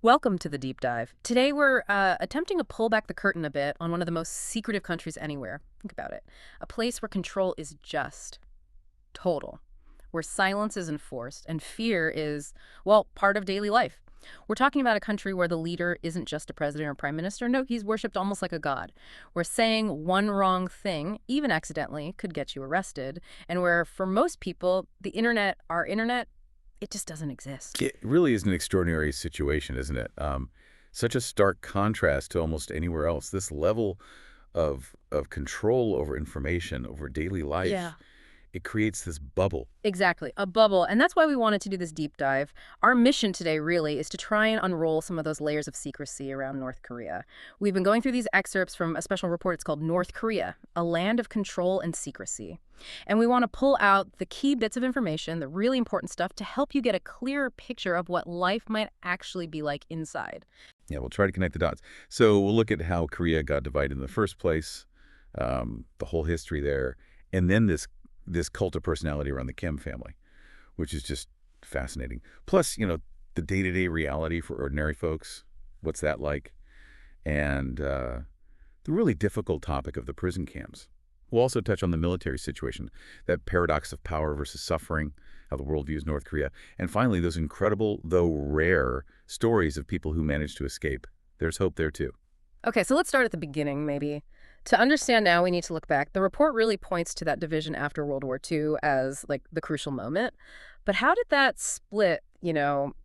Welcome to the deep dive. Today we're attempting to pull back the curtain a bit on one of the most secretive countries anywhere. Think about it. A place where control is just total, where silence is enforced and fear is, well, part of daily life. We're talking about a country where the leader isn't just a president or prime minister. No, he's worshipped almost like a god. Where saying one wrong thing, even accidentally, could get you arrested. And where, for most people, the internet, our internet, it just doesn't exist. It really is an extraordinary situation, isn't it? Such a stark contrast to almost anywhere else. This level of control over information, over daily Yeah. life, it creates this bubble. Exactly, a bubble. And that's why we wanted to do this deep dive. Our mission today really is to try and unroll some of those layers of secrecy around North Korea. We've been going through these excerpts from a special report. It's called North Korea, a land of control and secrecy. And we want to pull out the key bits of information, the really important stuff, to help you get a clearer picture of what life might actually be like inside. Yeah, we'll try to connect the dots. So we'll look at how Korea got divided in the first place, the whole history there, and then this cult of personality around the Kim family, which is just fascinating. Plus, the day-to-day reality for ordinary folks. What's that like? And the really difficult topic of the prison camps. We'll also touch on the military situation, that paradox of power versus suffering, how the world views North Korea. And finally, those incredible, though rare, stories of people who managed to escape. There's hope there, too. Okay, so let's start at the beginning, maybe. To understand now, we need to look back. The report really points to that division after World War II as, like, the crucial moment. But how did that split,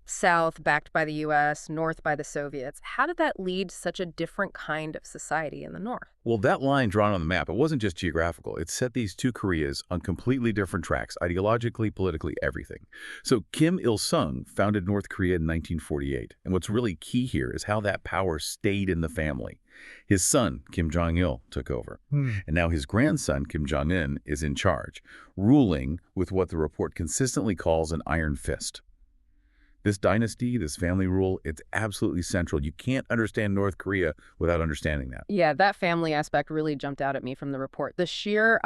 south backed by the U.S., north by the Soviets, how did that lead to such a different kind of society in the north? Well, that line drawn on the map, it wasn't just geographical. It set these two Koreas on completely different tracks, ideologically, politically, everything. So Kim Il-sung founded North Korea in 1948. And what's really key here is how that power stayed in the family. His son, Kim Jong-il, took over. And now his grandson, Kim Jong-un, is in charge, ruling with what the report consistently calls an iron fist. This dynasty, this family rule, it's absolutely central. You can't understand North Korea without understanding that. Yeah, that family aspect really jumped out at me from the report. The sheer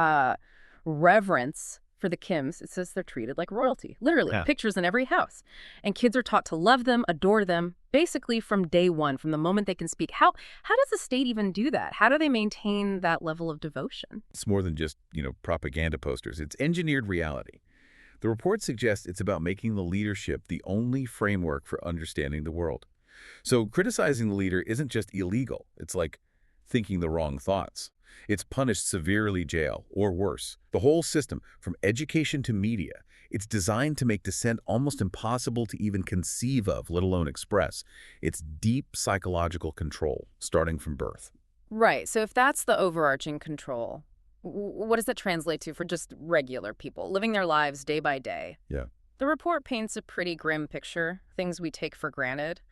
reverence for the Kims, it says they're treated like royalty, literally, Yeah. pictures in every house. And kids are taught to love them, adore them, basically from day one, from the moment they can speak. How does the state even do that? How do they maintain that level of devotion? It's more than just, propaganda posters. It's engineered reality. The report suggests it's about making the leadership the only framework for understanding the world. So criticizing the leader isn't just illegal. It's like thinking the wrong thoughts. It's punished severely jail, or worse. The whole system, from education to media, it's designed to make dissent almost impossible to even conceive of, let alone express. It's deep psychological control, starting from birth. Right, so if that's the overarching control, what does that translate to for just regular people living their lives day by day? Yeah. The report paints a pretty grim picture, things we take for granted,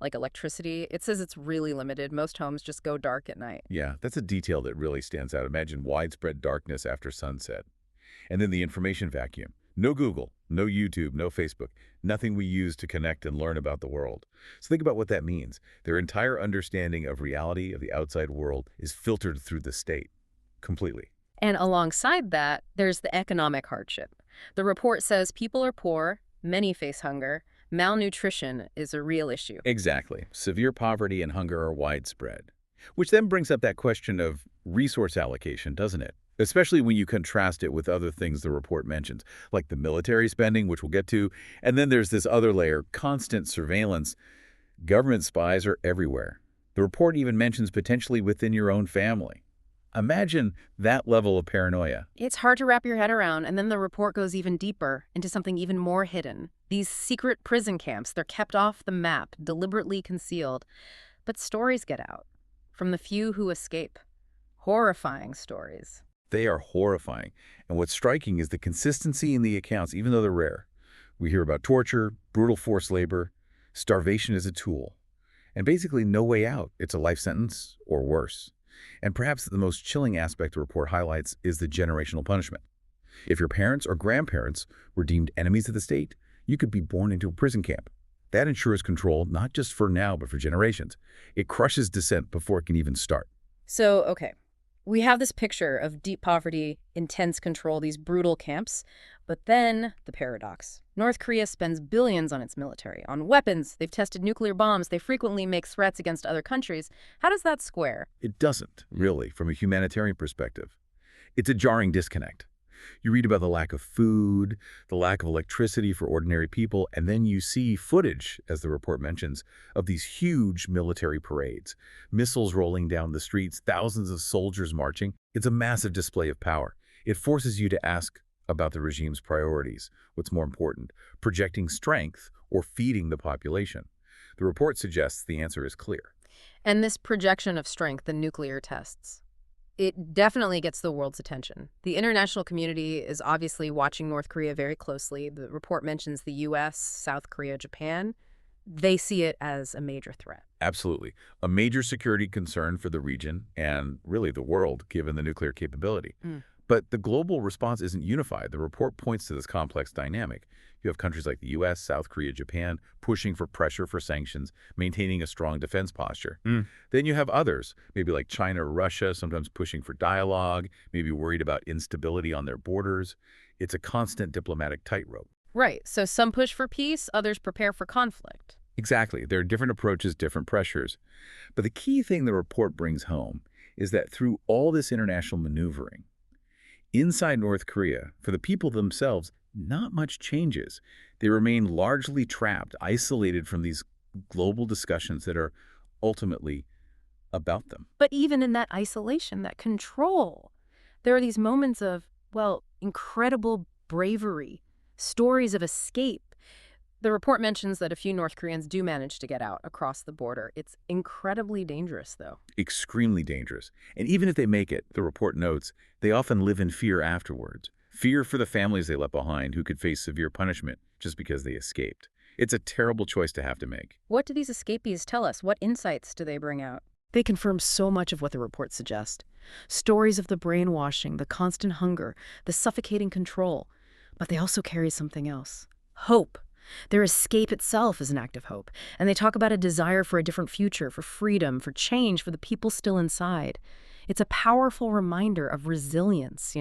like electricity. It says it's really limited. Most homes just go dark at night. Yeah, that's a detail that really stands out. Imagine widespread darkness after sunset. And then the information vacuum. No Google, no YouTube, no Facebook, nothing we use to connect and learn about the world. So think about what that means. Their entire understanding of reality, of the outside world, is filtered through the state. Completely. And alongside that, there's the economic hardship. The report says people are poor, many face hunger, malnutrition is a real issue. Exactly. Severe poverty and hunger are widespread. Which then brings up that question of resource allocation, doesn't it? Especially when you contrast it with other things the report mentions, like the military spending, which we'll get to, and then there's this other layer, constant surveillance. Government spies are everywhere. The report even mentions potentially within your own family. Imagine that level of paranoia. It's hard to wrap your head around, and then the report goes even deeper into something even more hidden. These secret prison camps, they're kept off the map, deliberately concealed. But stories get out, from the few who escape. Horrifying stories. They are horrifying. And what's striking is the consistency in the accounts, even though they're rare. We hear about torture, brutal forced labor, starvation as a tool, and basically no way out. It's a life sentence or worse. And perhaps the most chilling aspect the report highlights is the generational punishment. If your parents or grandparents were deemed enemies of the state, you could be born into a prison camp. That ensures control not just for now, but for generations. It crushes dissent before it can even start. So, okay, we have this picture of deep poverty, intense control, these brutal camps, but then the paradox. North Korea spends billions on its military, on weapons. They've tested nuclear bombs. They frequently make threats against other countries. How does that square? It doesn't, really, from a humanitarian perspective. It's a jarring disconnect. You read about the lack of food, the lack of electricity for ordinary people, and then you see footage, as the report mentions, of these huge military parades, missiles rolling down the streets, thousands of soldiers marching. It's a massive display of power. It forces you to ask about the regime's priorities. What's more important, projecting strength or feeding the population? The report suggests the answer is clear. And this projection of strength, the nuclear tests, it definitely gets the world's attention. The international community is obviously watching North Korea very closely. The report mentions the U.S., South Korea, Japan. They see it as a major threat. Absolutely. A major security concern for the region and really the world, given the nuclear capability. But the global response isn't unified. The report points to this complex dynamic. You have countries like the U.S., South Korea, Japan pushing for pressure for sanctions, maintaining a strong defense posture. Then you have others, maybe like China or Russia, sometimes pushing for dialogue, maybe worried about instability on their borders. It's a constant diplomatic tightrope. Right. So some push for peace, others prepare for conflict. Exactly. There are different approaches, different pressures. But the key thing the report brings home is that through all this international maneuvering, inside North Korea, for the people themselves, not much changes. They remain largely trapped, isolated from these global discussions that are ultimately about them. But even in that isolation, that control, there are these moments of, well, incredible bravery, stories of escape. The report mentions that a few North Koreans do manage to get out across the border. It's incredibly dangerous, though. Extremely dangerous. And even if they make it, the report notes, they often live in fear afterwards. Fear for the families they left behind who could face severe punishment just because they escaped. It's a terrible choice to have to make. What do these escapees tell us? What insights do they bring out? They confirm so much of what the report suggests. Stories of the brainwashing, the constant hunger, the suffocating control. But they also carry something else. Hope. Their escape itself is an act of hope. And they talk about a desire for a different future, for freedom, for change, for the people still inside. It's a powerful reminder of resilience,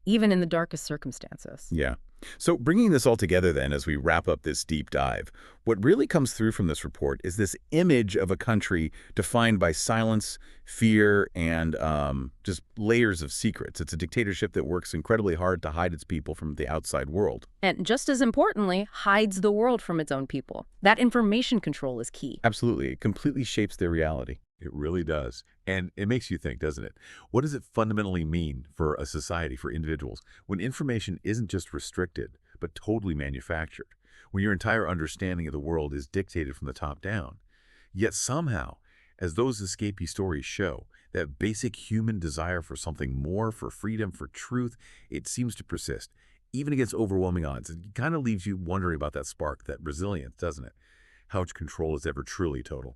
even in the darkest circumstances. Yeah. So bringing this all together then as we wrap up this deep dive, what really comes through from this report is this image of a country defined by silence, fear, and just layers of secrets. It's a dictatorship that works incredibly hard to hide its people from the outside world. And just as importantly, hides the world from its own people. That information control is key. Absolutely. It completely shapes their reality. It really does. And it makes you think, doesn't it? What does it fundamentally mean for a society, for individuals, when information isn't just restricted, but totally manufactured? When your entire understanding of the world is dictated from the top down? Yet somehow, as those escapee stories show, that basic human desire for something more, for freedom, for truth, it seems to persist, even against overwhelming odds. It kind of leaves you wondering about that spark, that resilience, doesn't it? How much control is ever truly total?